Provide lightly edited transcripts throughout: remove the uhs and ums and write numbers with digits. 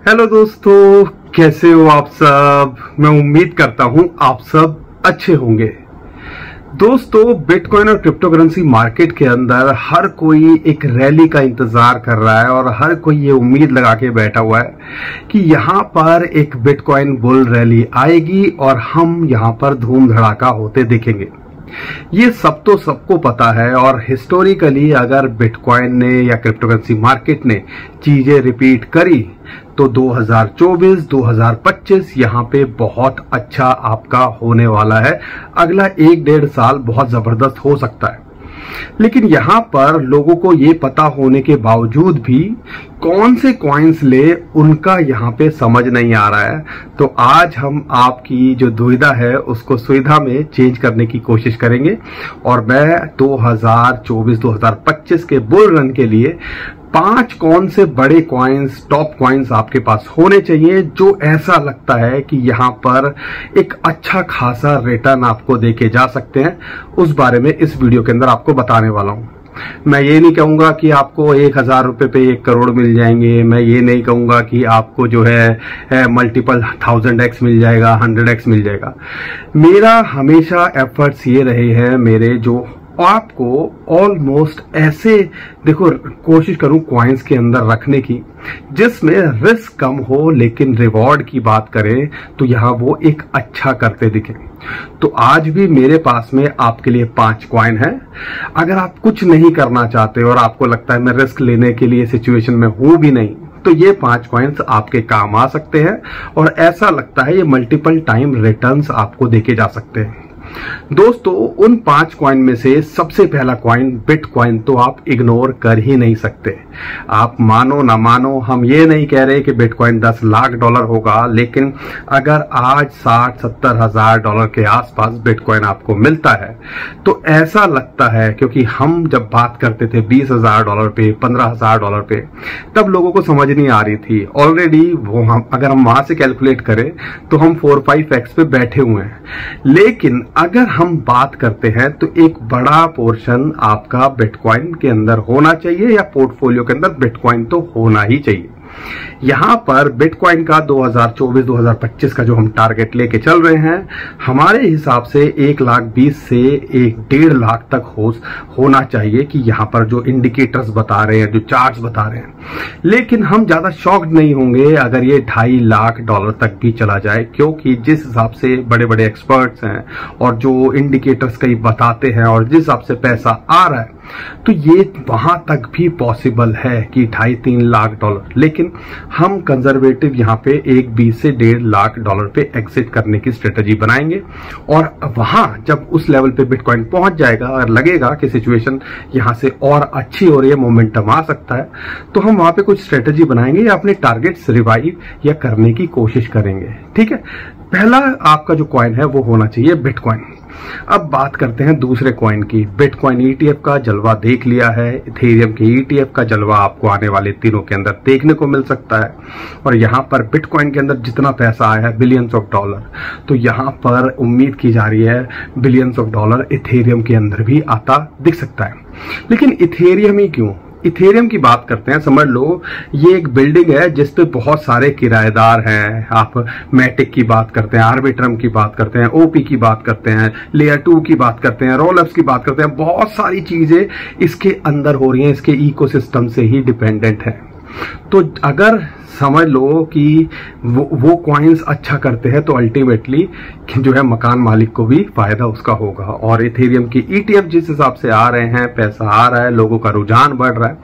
Hello दोस्तों, कैसे हो आप सब। मैं उम्मीद करता हूं आप सब अच्छे होंगे। दोस्तों, बिटकॉइन और क्रिप्टो करेंसी मार्केट के अंदर हर कोई एक रैली का इंतजार कर रहा है और हर कोई ये उम्मीद लगा के बैठा हुआ है कि यहां पर एक बिटकॉइन बुल रैली आएगी और हम यहां पर धूम धड़ाका होते दिखेंगे। ये सब तो सबको पता है और हिस्टोरिकली अगर बिटकॉइन ने या क्रिप्टो करेंसी मार्केट ने चीजें रिपीट करी तो 2024, 2025 यहाँ पे बहुत अच्छा आपका होने वाला है। अगला 1-1.5 साल बहुत जबरदस्त हो सकता है। लेकिन यहां पर लोगों को ये पता होने के बावजूद भी कौन से कॉइन्स ले उनका यहां पे समझ नहीं आ रहा है। तो आज हम आपकी जो दुविधा है उसको सुविधा में चेंज करने की कोशिश करेंगे और मैं 2024-2025 के बुल रन के लिए 5 कौन से बड़े कॉइन्स, टॉप कॉइन्स आपके पास होने चाहिए जो ऐसा लगता है कि यहां पर एक अच्छा खासा रिटर्न आपको देके जा सकते हैं, उस बारे में इस वीडियो के अंदर आपको बताने वाला हूं। मैं ये नहीं कहूंगा कि आपको 1000 रुपए पे 1 करोड़ मिल जाएंगे। मैं ये नहीं कहूंगा कि आपको जो है मल्टीपल 1000x मिल जाएगा, 100x मिल जाएगा। मेरा हमेशा एफर्ट्स ये रहे हैं मेरे जो आपको ऑलमोस्ट ऐसे देखो कोशिश करूं कॉइन्स के अंदर रखने की जिसमें रिस्क कम हो लेकिन रिवॉर्ड की बात करें तो यहां वो एक अच्छा करते दिखे। तो आज भी मेरे पास में आपके लिए 5 कॉइन है। अगर आप कुछ नहीं करना चाहते और आपको लगता है मैं रिस्क लेने के लिए सिचुएशन में हूं भी नहीं, तो ये 5 कॉइन्स आपके काम आ सकते हैं और ऐसा लगता है ये मल्टीपल टाइम रिटर्न्स आपको देके जा सकते हैं। दोस्तों, उन 5 कॉइन में से सबसे पहला कॉइन बिटकॉइन तो आप इग्नोर कर ही नहीं सकते। आप मानो ना मानो, हम ये नहीं कह रहे कि बिटकॉइन 10 लाख डॉलर होगा, लेकिन अगर आज 60-70 हजार डॉलर के आसपास बिटकॉइन आपको मिलता है तो ऐसा लगता है, क्योंकि हम जब बात करते थे 20,000 डॉलर पे, 15,000 डॉलर पे, तब लोगों को समझ नहीं आ रही थी। ऑलरेडी वो अगर हम वहां से कैलकुलेट करें तो हम 4-5x पे बैठे हुए हैं। लेकिन अगर हम बात करते हैं तो एक बड़ा पोर्शन आपका बिटकॉइन के अंदर होना चाहिए या पोर्टफोलियो के अंदर बिटकॉइन तो होना ही चाहिए। यहां पर बिटकॉइन का 2024-2025 का जो हम टारगेट लेके चल रहे हैं, हमारे हिसाब से 1,20,000 से 1.5 लाख तक होना चाहिए कि यहां पर जो इंडिकेटर्स बता रहे हैं, जो चार्ट्स बता रहे हैं। लेकिन हम ज्यादा शॉक्ड नहीं होंगे अगर ये 2.5 लाख डॉलर तक भी चला जाए, क्योंकि जिस हिसाब से बड़े बड़े एक्सपर्ट्स हैं और जो इंडिकेटर्स कई बताते हैं और जिस हिसाब से पैसा आ रहा है तो ये वहां तक भी पॉसिबल है कि 2.5-3 लाख डॉलर। लेकिन हम कंजर्वेटिव यहां पे 1.20 से 1.5 लाख डॉलर पे एग्जिट करने की स्ट्रेटजी बनाएंगे और वहां जब उस लेवल पे बिटकॉइन पहुंच जाएगा और लगेगा कि सिचुएशन यहां से और अच्छी हो रही है, मोमेंटम आ सकता है, तो हम वहां पे कुछ स्ट्रेटजी बनाएंगे या अपने टारगेट्स रिवाइव या करने की कोशिश करेंगे। ठीक है, पहला आपका जो कॉइन है वो होना चाहिए बिटकॉइन। अब बात करते हैं दूसरे कॉइन की। बिटकॉइन ETF का जलवा देख लिया है, इथेरियम के ETF का जलवा आपको आने वाले दिनों के अंदर देखने को मिल सकता है। और यहां पर बिटकॉइन के अंदर जितना पैसा आया है बिलियंस ऑफ डॉलर, तो यहां पर उम्मीद की जा रही है बिलियंस ऑफ डॉलर इथेरियम के अंदर भी आता दिख सकता है। लेकिन इथेरियम ही क्यों? इथेरियम की बात करते हैं। समझ लो ये एक बिल्डिंग है जिसपे बहुत सारे किराएदार हैं। आप मैटिक की बात करते हैं, आर्बिट्रम की बात करते हैं, OP की बात करते हैं, लेयर 2 की बात करते हैं, रोलअप्स की बात करते हैं। बहुत सारी चीजें इसके अंदर हो रही हैं, इसके इकोसिस्टम से ही डिपेंडेंट है। तो अगर समझ लो कि वो कॉइन्स अच्छा करते हैं तो अल्टीमेटली जो है मकान मालिक को भी फायदा उसका होगा। और इथेरियम की ETF जिस हिसाब से आ रहे हैं, पैसा आ रहा है, लोगों का रुझान बढ़ रहा है,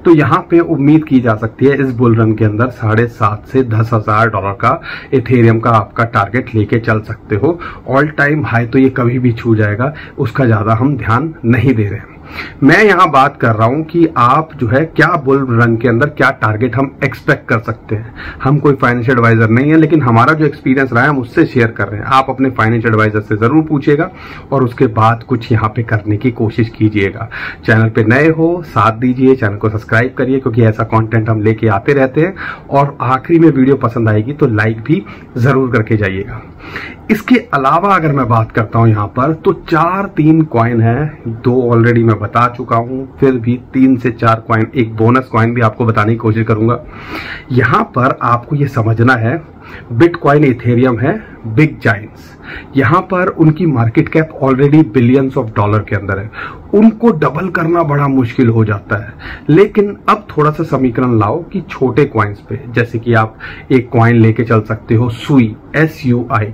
तो यहाँ पे उम्मीद की जा सकती है इस बुल रन के अंदर 7,500 से 10,000 डॉलर का इथेरियम का आपका टारगेट लेके चल सकते हो। ऑल टाइम हाई तो ये कभी भी छू जाएगा, उसका ज्यादा हम ध्यान नहीं दे रहे हैं। मैं यहां बात कर रहा हूं कि आप जो है क्या बुल रन के अंदर क्या टारगेट हम एक्सपेक्ट कर सकते हैं। हम कोई फाइनेंशियल एडवाइजर नहीं है, लेकिन हमारा जो एक्सपीरियंस रहा है हम उससे शेयर कर रहे हैं। आप अपने फाइनेंशियल एडवाइजर से जरूर पूछिएगा और उसके बाद कुछ यहां पे करने की कोशिश कीजिएगा। चैनल पे नए हो साथ दीजिए, चैनल को सब्सक्राइब करिए, क्योंकि ऐसा कंटेंट हम लेके आते रहते हैं। और आखिरी में वीडियो पसंद आएगी तो लाइक भी जरूर करके जाइएगा। इसके अलावा अगर मैं बात करता हूं यहां पर तो 4-3 कॉइन है, 2 ऑलरेडी मैं बता चुका हूं, फिर भी 3 से 4 कॉइन, एक बोनस कॉइन भी आपको बताने की कोशिश करूंगा। यहां पर आपको ये समझना है बिटकॉइन इथेरियम है बिग जाइंट्स, यहां पर उनकी market cap already billions of dollar के अंदर है, उनको डबल करना बड़ा मुश्किल हो जाता है। लेकिन अब थोड़ा सा समीकरण लाओ कि छोटे कॉइन्स पे, जैसे कि आप एक कॉइन लेके चल सकते हो सुई, SUI,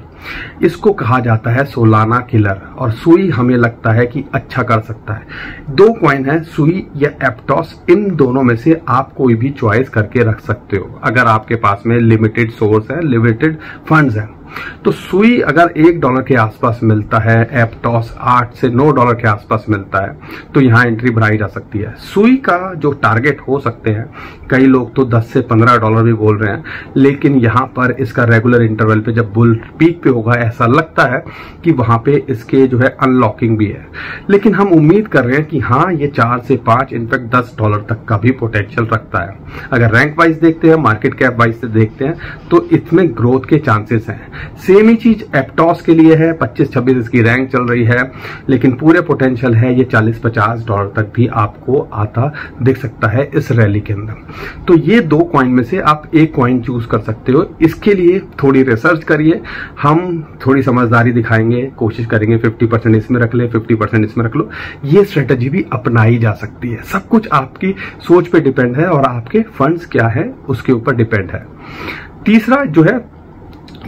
इसको कहा जाता है सोलाना किलर, और सुई हमें लगता है कि अच्छा कर सकता है। 2 कॉइन है सुई या एप्टॉस, इन दोनों में से आप कोई भी चॉइस करके रख सकते हो अगर आपके पास में लिमिटेड सोर्स है, लिमिटेड फंड्स है। तो सुई अगर $1 के आसपास मिलता है, एप्टॉस $8 से $9 के आसपास मिलता है, तो यहां एंट्री बनाई जा सकती है। सुई का जो टारगेट हो सकते हैं, कई लोग तो $10 से $15 भी बोल रहे हैं, लेकिन यहां पर इसका रेगुलर इंटरवल पे जब बुल पीक पे होगा ऐसा लगता है कि वहां पे इसके जो है अनलॉकिंग भी है। लेकिन हम उम्मीद कर रहे हैं कि हाँ, ये 4 से 5 इनफैक्ट $10 तक का भी पोटेंशियल रखता है। अगर रैंक वाइज देखते हैं, मार्केट कैप वाइज से देखते हैं, तो इसमें ग्रोथ के चांसेस हैं। सेम ही चीज एप्टॉस के लिए है, 25-26 इसकी रैंक चल रही है, लेकिन पूरे पोटेंशियल है ये $40-50 तक भी आपको आता दिख सकता है इस रैली के अंदर। तो ये 2 कॉइन में से आप एक कॉइन चूज कर सकते हो। इसके लिए थोड़ी रिसर्च करिए, हम थोड़ी समझदारी दिखाएंगे, कोशिश करेंगे 50% इसमें रख ले, 50% इसमें रख लो। ये स्ट्रेटेजी भी अपनाई जा सकती है, सब कुछ आपकी सोच पे डिपेंड है और आपके फंड्स क्या है उसके ऊपर डिपेंड है। तीसरा जो है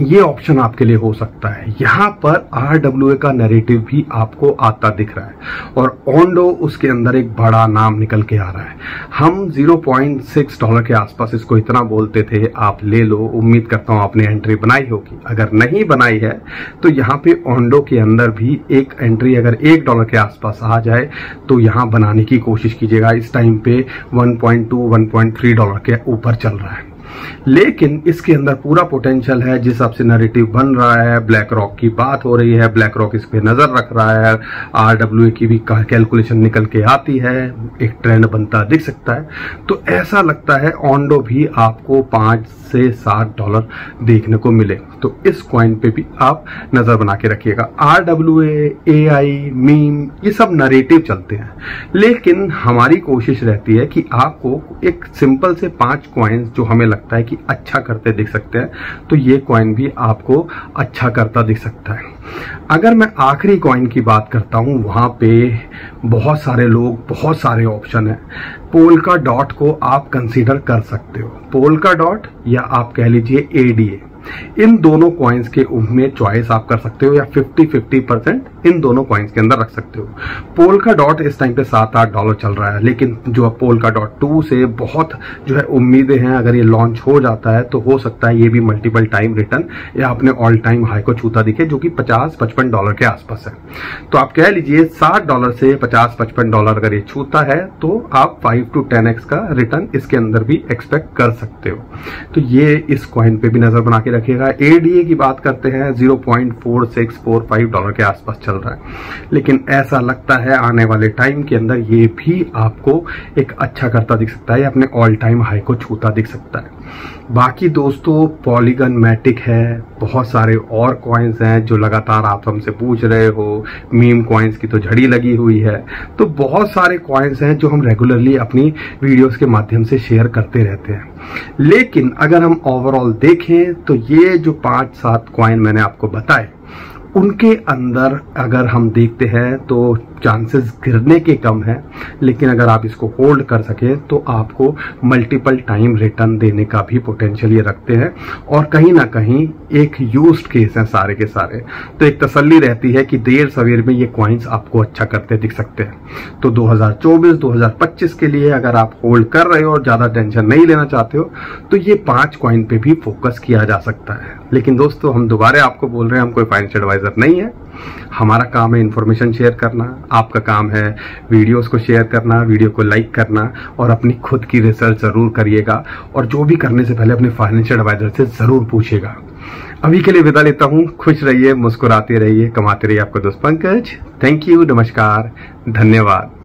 ये ऑप्शन आपके लिए हो सकता है, यहां पर RWA का नैरेटिव भी आपको आता दिख रहा है और ओंडो उसके अंदर एक बड़ा नाम निकल के आ रहा है। हम $0.6 के आसपास इसको इतना बोलते थे, आप ले लो, उम्मीद करता हूं आपने एंट्री बनाई होगी। अगर नहीं बनाई है तो यहाँ पे ओंडो के अंदर भी एक एंट्री अगर $1 के आसपास आ जाए तो यहां बनाने की कोशिश कीजिएगा। इस टाइम पे $1.2-1.3 के ऊपर चल रहा है, लेकिन इसके अंदर पूरा पोटेंशियल है। जिस हिसाब से नैरेटिव बन रहा है, ब्लैक रॉक की बात हो रही है, ब्लैक रॉक इस पे नजर रख रहा है, RWA की भी कैलकुलेशन निकल के आती है, एक ट्रेंड बनता दिख सकता है, तो ऐसा लगता है ओंडो भी आपको $5 से $7 देखने को मिले। तो इस कॉइन पे भी आप नजर बना के रखिएगा। RWA, AI, मीम, ये सब नैरेटिव चलते हैं, लेकिन हमारी कोशिश रहती है कि आपको एक सिंपल से 5 कॉइन्स जो हमें लगता है कि अच्छा करते दिख सकते हैं, तो ये कॉइन भी आपको अच्छा करता दिख सकता है। अगर मैं आखिरी कॉइन की बात करता हूं, वहां पे बहुत सारे लोग, बहुत सारे ऑप्शन है। पोल्का डॉट को आप कंसीडर कर सकते हो, पोल्का डॉट या आप कह लीजिए ADA, इन दोनों कॉइन्स के में चॉइस आप कर सकते हो, या 50-50% इन दोनों कॉइन्स के अंदर रख सकते हो। पोल्का डॉट इस टाइम पे $7-8 चल रहा है, लेकिन जो पोल्का डॉट 2 से बहुत जो है उम्मीदें हैं, अगर ये लॉन्च हो जाता है तो हो सकता है ये भी मल्टीपल टाइम रिटर्न या अपने ऑल टाइम हाई को छूता दिखे, जो कि $50-55 के आसपास है। तो आप कह लीजिए $7 से $50-55 अगर ये छूता है तो आप 5 to 10x का रिटर्न इसके अंदर भी एक्सपेक्ट कर सकते हो। तो ये इस कॉइन पे भी नजर बना के रखिएगा। ADA की बात करते हैं, $0.4645 के आसपास चल रहा है, लेकिन ऐसा लगता है आने वाले टाइम के अंदर ये भी आपको एक अच्छा करता दिख सकता है, अपने ऑल टाइम हाई को छूता दिख सकता है। बाकी दोस्तों पॉलीगन मैटिक है, बहुत सारे और कॉइन्स हैं जो लगातार आप हमसे पूछ रहे हो, मीम कॉइन्स की तो झड़ी लगी हुई है, तो बहुत सारे कॉइन्स हैं जो हम रेगुलरली अपनी वीडियोस के माध्यम से शेयर करते रहते हैं। लेकिन अगर हम ओवरऑल देखें तो ये जो 5-7 कॉइन मैंने आपको बताए, उनके अंदर अगर हम देखते हैं तो चांसेस गिरने के कम है, लेकिन अगर आप इसको होल्ड कर सके तो आपको मल्टीपल टाइम रिटर्न देने का भी पोटेंशियल ये रखते हैं, और कहीं ना कहीं एक यूज्ड केस है सारे के सारे, तो एक तसल्ली रहती है कि देर सवेर में ये कॉइन्स आपको अच्छा करते दिख सकते हैं। तो 2024-2025 के लिए अगर आप होल्ड कर रहे हो और ज्यादा टेंशन नहीं लेना चाहते हो तो ये 5 कॉइन पे भी फोकस किया जा सकता है। लेकिन दोस्तों हम दोबारा आपको बोल रहे हैं, हम कोई फाइनेंशियल एडवाइजर नहीं है, हमारा काम है इन्फॉर्मेशन शेयर करना, आपका काम है वीडियोस को शेयर करना, वीडियो को लाइक करना, और अपनी खुद की रिसर्च जरूर करिएगा, और जो भी करने से पहले अपने फाइनेंशियल एडवाइजर से जरूर पूछिएगा। अभी के लिए विदा लेता हूं, खुश रहिए, मुस्कुराते रहिए, कमाते रहिए। आपका दोस्त पंकज, थैंक यू, नमस्कार, धन्यवाद।